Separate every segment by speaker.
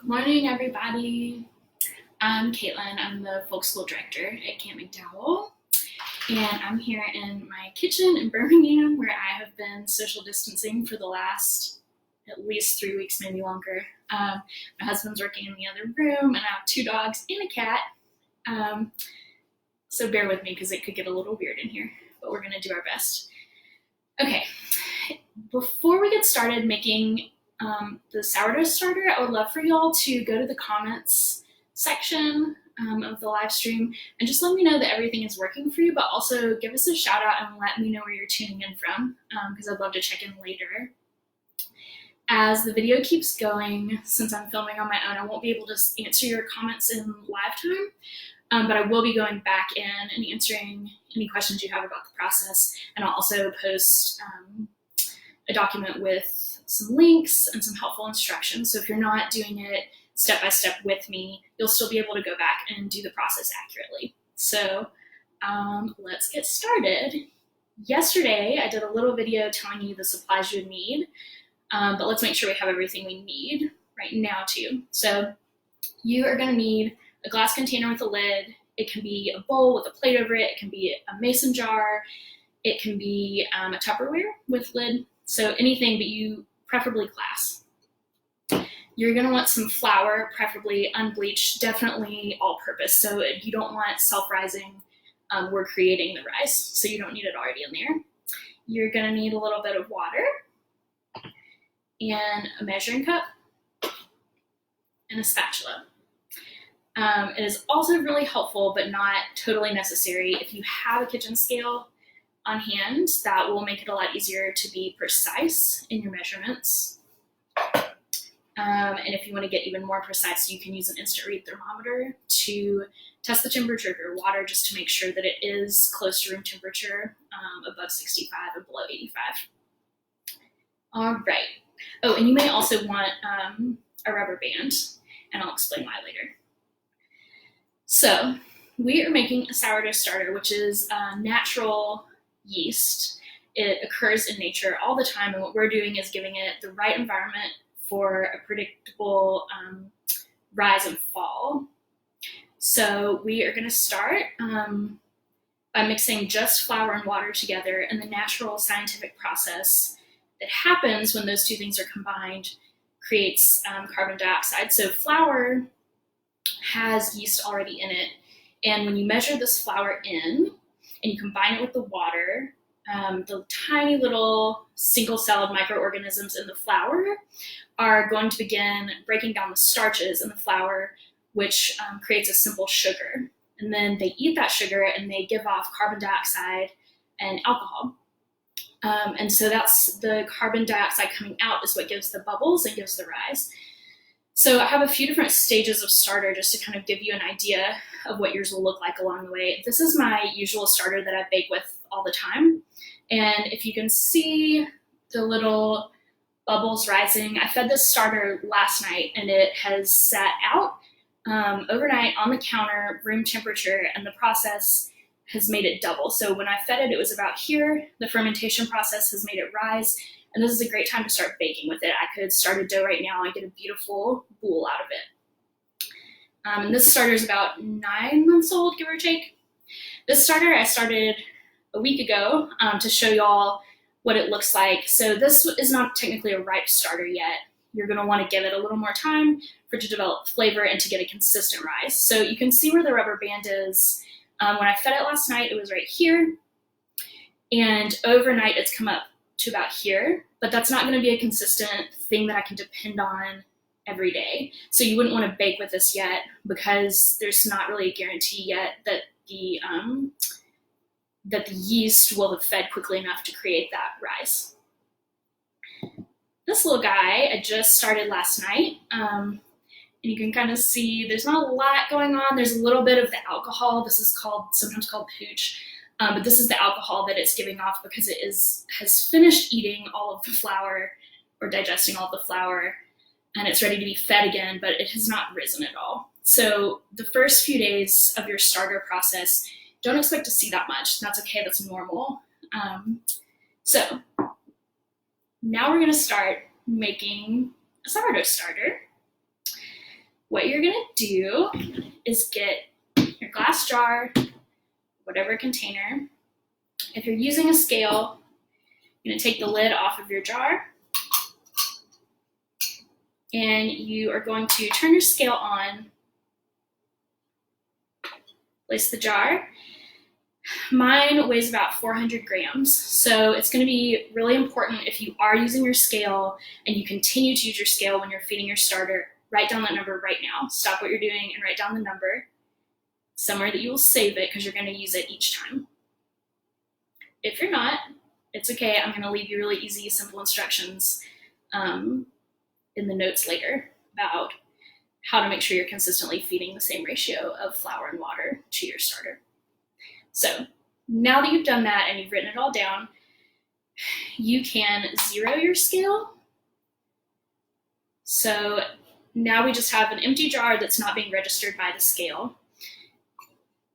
Speaker 1: Good morning, everybody. I'm Caitlin. I'm the folk school director at Camp McDowell, and I'm here in my kitchen in Birmingham where I have been social distancing for the last at least 3 weeks, maybe longer. My husband's working in the other room, and I have two dogs and a cat. Um, so bear with me because it could get a little weird in here, but we're going to do our best. Okay, before we get started making the sourdough starter, I would love for y'all to go to the comments section of the live stream and just let me know that everything is working for you, but also give us a shout out and let me know where you're tuning in from, because I'd love to check in later. As the video keeps going, since I'm filming on my own, I won't be able to answer your comments in live time, but I will be going back in and answering any questions you have about the process, and I'll also post a document with some links and some helpful instructions. So if you're not doing it step by step with me, you'll still be able to go back and do the process accurately. So let's get started. Yesterday, I did a little video telling you the supplies you would need, but let's make sure we have everything we need right now too. So you are gonna need a glass container with a lid. It can be a bowl with a plate over it. It can be a mason jar. It can be a Tupperware with lid. So anything, but you preferably glass. You're gonna want some flour, preferably unbleached, definitely all-purpose. So if you don't want self-rising, we're creating the rise, so you don't need it already in there. You're gonna need a little bit of water and a measuring cup and a spatula. It is also really helpful, but not totally necessary, if you have a kitchen scale on hand. That will make it a lot easier to be precise in your measurements. And if you want to get even more precise, you can use an instant read thermometer to test the temperature of your water, just to make sure that it is close to room temperature, above 65 and below 85. All right. Oh, and you may also want a rubber band, and I'll explain why later. So we are making a sourdough starter, which is natural yeast. It occurs in nature all the time, and what we're doing is giving it the right environment for a predictable rise and fall. So we are going to start by mixing just flour and water together, and the natural scientific process that happens when those two things are combined creates carbon dioxide. So flour has yeast already in it, and when you measure this flour in and you combine it with the water, the tiny little single-celled microorganisms in the flour are going to begin breaking down the starches in the flour, which creates a simple sugar. And then they eat that sugar and they give off carbon dioxide and alcohol. And so that's the carbon dioxide coming out is what gives the bubbles and gives the rise. So I have a few different stages of starter just to kind of give you an idea of what yours will look like along the way. This is my usual starter that I bake with all the time. And if you can see the little bubbles rising, I fed this starter last night, and it has sat out overnight on the counter, room temperature, and the process has made it double. So when I fed it, it was about here. The fermentation process has made it rise. And this is a great time to start baking with it. I could start a dough right now and get a beautiful boule out of it. And this starter is about 9 months old, give or take. This starter I started a week ago to show y'all what it looks like. So this is not technically a ripe starter yet. You're gonna wanna give it a little more time for it to develop flavor and to get a consistent rise. So you can see where the rubber band is. When I fed it last night, it was right here. And overnight, it's come up to about here, but that's not going to be a consistent thing that I can depend on every day. So you wouldn't want to bake with this yet, because there's not really a guarantee yet that the yeast will have fed quickly enough to create that rise. This little guy I just started last night, and you can kind of see there's not a lot going on. There's a little bit of the alcohol. This is sometimes called pooch. But this is the alcohol that it's giving off because it has finished eating all of the flour, or digesting all of the flour, and it's ready to be fed again, but it has not risen at all. So the first few days of your starter process, don't expect to see that much. That's okay, that's normal. So now we're gonna start making a sourdough starter. what you're gonna do is get your glass jar, whatever container. If you're using a scale, you're gonna take the lid off of your jar, and you are going to turn your scale on, place the jar. Mine weighs about 400 grams, so it's going to be really important if you are using your scale and you continue to use your scale when you're feeding your starter, write down that number right now. Stop what you're doing and write down the number somewhere that you will save it because you're going to use it each time. If you're not, it's okay. I'm going to leave you really easy, simple instructions in the notes later about how to make sure you're consistently feeding the same ratio of flour and water to your starter. So now that you've done that and you've written it all down, you can zero your scale. So now we just have an empty jar that's not being registered by the scale.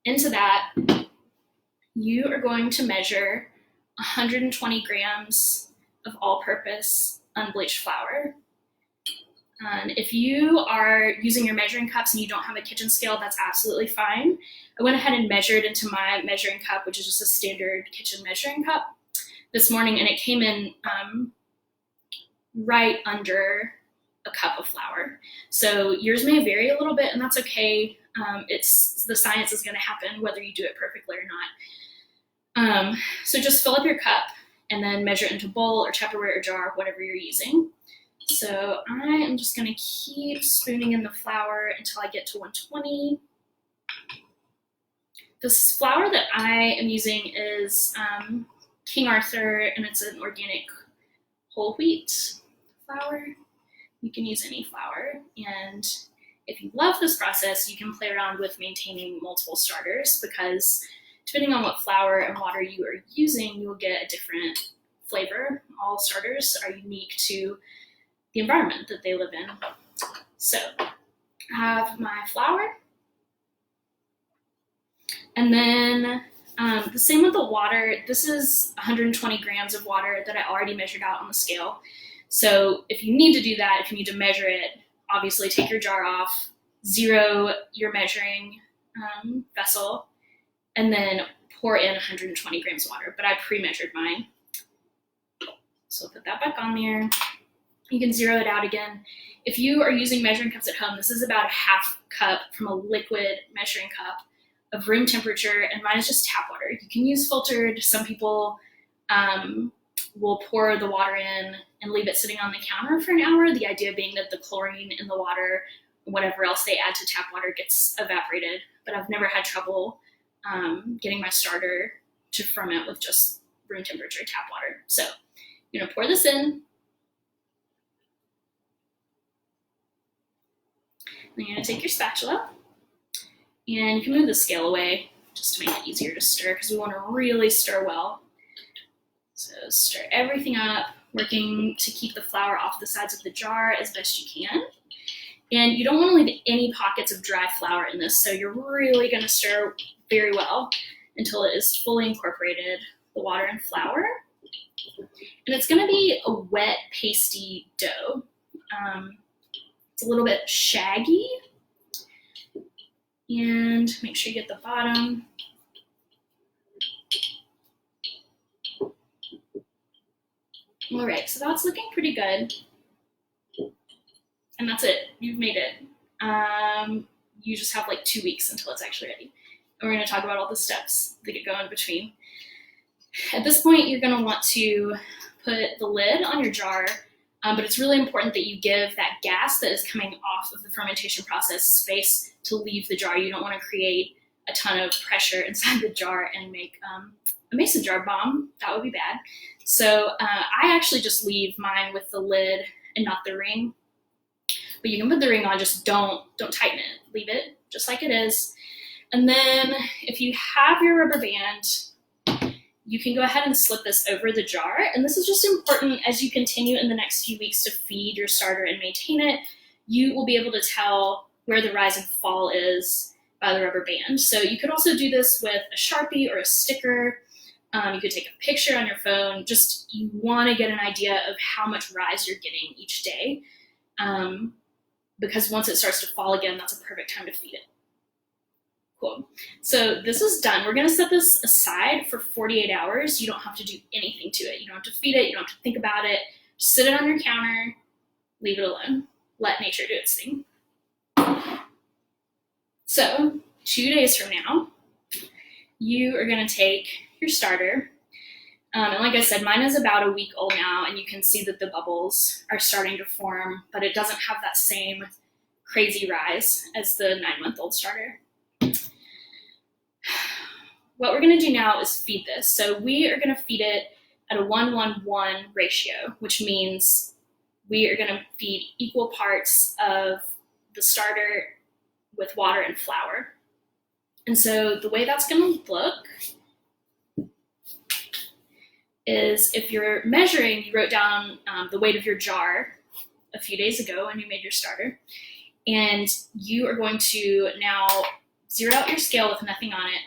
Speaker 1: Into that, you are going to measure 120 grams of all-purpose unbleached flour. And if you are using your measuring cups and you don't have a kitchen scale, that's absolutely fine. I went ahead and measured into my measuring cup, which is just a standard kitchen measuring cup, this morning, and it came in right under a cup of flour. So yours may vary a little bit, and that's okay. The science is going to happen whether you do it perfectly or not. So just fill up your cup and then measure it into a bowl or Tupperware or jar, whatever you're using. So I am just going to keep spooning in the flour until I get to 120. This flour that I am using is King Arthur, and it's an organic whole wheat flour. You can use any flour, and if you love this process, you can play around with maintaining multiple starters, because depending on what flour and water you are using, you will get a different flavor. All starters are unique to the environment that they live in. So I have my flour, and then the same with the water. This is 120 grams of water that I already measured out on the scale. So if you need to do that, if you need to measure it, obviously take your jar off, zero your measuring vessel, and then pour in 120 grams of water. But I pre-measured mine. So I'll put that back on there. You can zero it out again. If you are using measuring cups at home, this is about a half cup from a liquid measuring cup of room temperature, and mine is just tap water. You can use filtered. Some people will pour the water in and leave it sitting on the counter for an hour, the idea being that the chlorine in the water, whatever else they add to tap water, gets evaporated. But I've never had trouble getting my starter to ferment with just room temperature tap water. So you're gonna pour this in. Then you're gonna take your spatula, and you can move the scale away just to make it easier to stir, because we want to really stir well. So stir everything up, working to keep the flour off the sides of the jar as best you can. And you don't want to leave any pockets of dry flour in this, so you're really going to stir very well until it is fully incorporated, the water and flour. And it's going to be a wet, pasty dough. It's a little bit shaggy. And make sure you get the bottom. All right, so that's looking pretty good. And that's it, you've made it. You just have like 2 weeks until it's actually ready. And we're gonna talk about all the steps that go in between. At this point, you're gonna want to put the lid on your jar, but it's really important that you give that gas that is coming off of the fermentation process space to leave the jar. You don't wanna create a ton of pressure inside the jar and make a mason jar bomb. That would be bad. So I actually just leave mine with the lid and not the ring. But you can put the ring on, just don't tighten it. Leave it just like it is. And then if you have your rubber band, you can go ahead and slip this over the jar. And this is just important as you continue in the next few weeks to feed your starter and maintain it. You will be able to tell where the rise and fall is by the rubber band. So you could also do this with a Sharpie or a sticker. You could take a picture on your phone. Just, you want to get an idea of how much rise you're getting each day. because once it starts to fall again, that's a perfect time to feed it. Cool. So this is done. We're going to set this aside for 48 hours. You don't have to do anything to it. You don't have to feed it. You don't have to think about it. Just sit it on your counter, leave it alone. Let nature do its thing. So 2 days from now, you are going to take your starter. And like I said, mine is about a week old now, and you can see that the bubbles are starting to form, but it doesn't have that same crazy rise as the 9-month-old starter. What we're going to do now is feed this. So we are going to feed it at a 1-1-1 ratio, which means we are going to feed equal parts of the starter with water and flour. And so the way that's going to look is, if you're measuring, you wrote down the weight of your jar a few days ago when you made your starter, and you are going to now zero out your scale with nothing on it,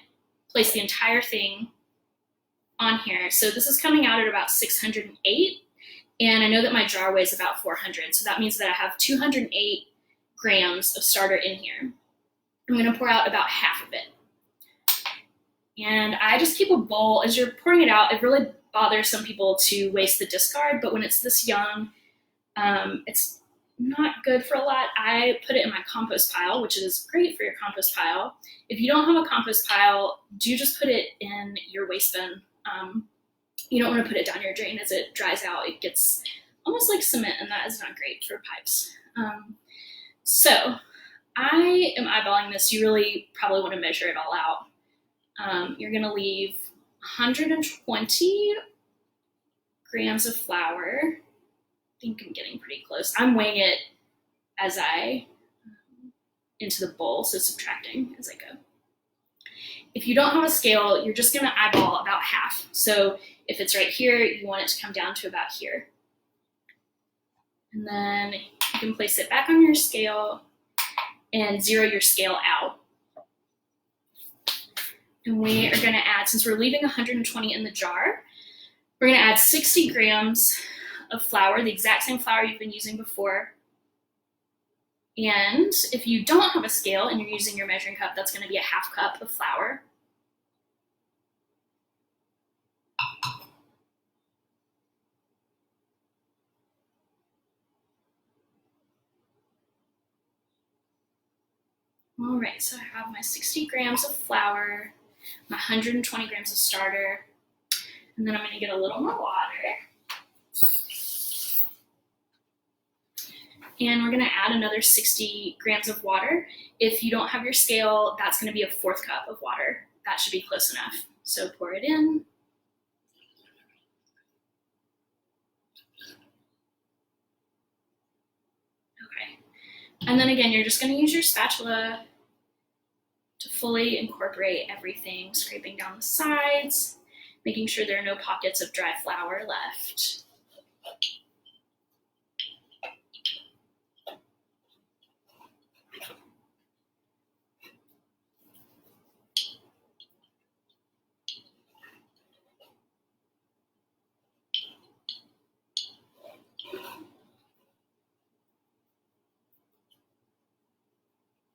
Speaker 1: place the entire thing on here. So this is coming out at about 608, and I know that my jar weighs about 400, so that means that I have 208 grams of starter in here. I'm going to pour out about half of it. And I just keep a bowl. As you're pouring it out, it really bothers some people to waste the discard, but when it's this young, it's not good for a lot. I put it in my compost pile, which is great for your compost pile. If you don't have a compost pile, do just put it in your waste bin. You don't want to put it down your drain. As it dries out, it gets almost like cement, and that is not great for pipes. So I am eyeballing this. You really probably want to measure it all out. You're going to leave 120 grams of flour. I think I'm getting pretty close. I'm weighing it as I into the bowl, so subtracting as I go. If you don't have a scale, you're just going to eyeball about half. So if it's right here, you want it to come down to about here. And then you can place it back on your scale and zero your scale out. And we are going to add, since we're leaving 120 in the jar, we're going to add 60 grams of flour, the exact same flour you've been using before. And if you don't have a scale and you're using your measuring cup, that's going to be a half cup of flour. All right, so I have my 60 grams of flour, my 120 grams of starter, and then I'm going to get a little more water. And we're going to add another 60 grams of water. If you don't have your scale, that's going to be a 4th cup of water. That should be close enough. So pour it in. Okay. And then again, you're just going to use your spatula to fully incorporate everything, scraping down the sides, making sure there are no pockets of dry flour left.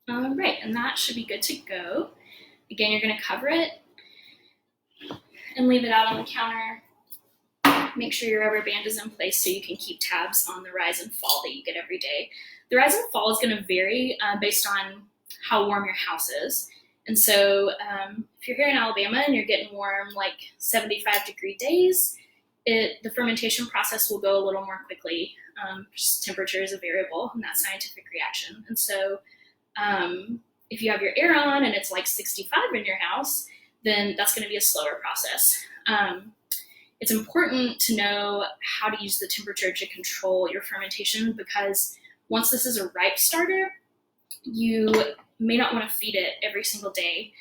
Speaker 1: All right, and that should be good to go. Again, you're going to cover it and leave it out on the counter. Make sure your rubber band is in place so you can keep tabs on the rise and fall that you get every day. The rise and fall is going to vary based on how warm your house is. And so if you're here in Alabama and you're getting warm, like 75-degree days, the fermentation process will go a little more quickly. Just temperature is a variable in that scientific reaction. And so if you have your air on and it's like 65 in your house, then that's going to be a slower process. It's important to know how to use the temperature to control your fermentation, because once this is a ripe starter, you may not want to feed it every single day.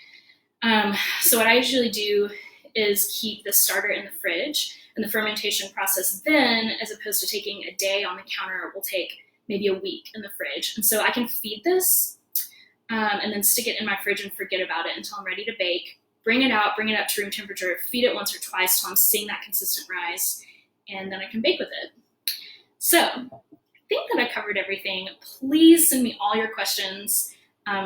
Speaker 1: So what I usually do is keep the starter in the fridge, and the fermentation process then, as opposed to taking a day on the counter, will take maybe a week in the fridge. And so I can feed this and then stick it in my fridge and forget about it until I'm ready to bake. Bring it out, bring it up to room temperature, feed it once or twice till I'm seeing that consistent rise, and then I can bake with it. So I think that I covered everything. Please send me all your questions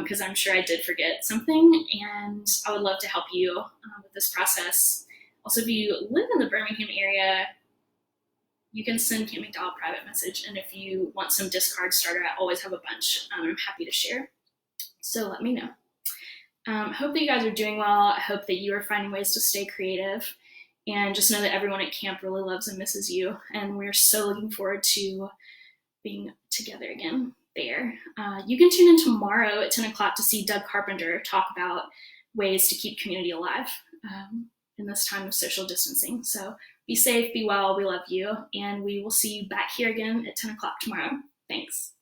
Speaker 1: because I'm sure I did forget something, and I would love to help you with this process. Also, if you live in the Birmingham area, you can send Camp McDowell a private message, and if you want some discard starter, I always have a bunch I'm happy to share. So let me know. Hope that you guys are doing well. I hope that you are finding ways to stay creative, and just know that everyone at camp really loves and misses you, and we're so looking forward to being together again there. You can tune in tomorrow at 10 o'clock to see Doug Carpenter talk about ways to keep community alive in this time of social distancing. So be safe, be well, we love you, and we will see you back here again at 10 o'clock tomorrow. Thanks.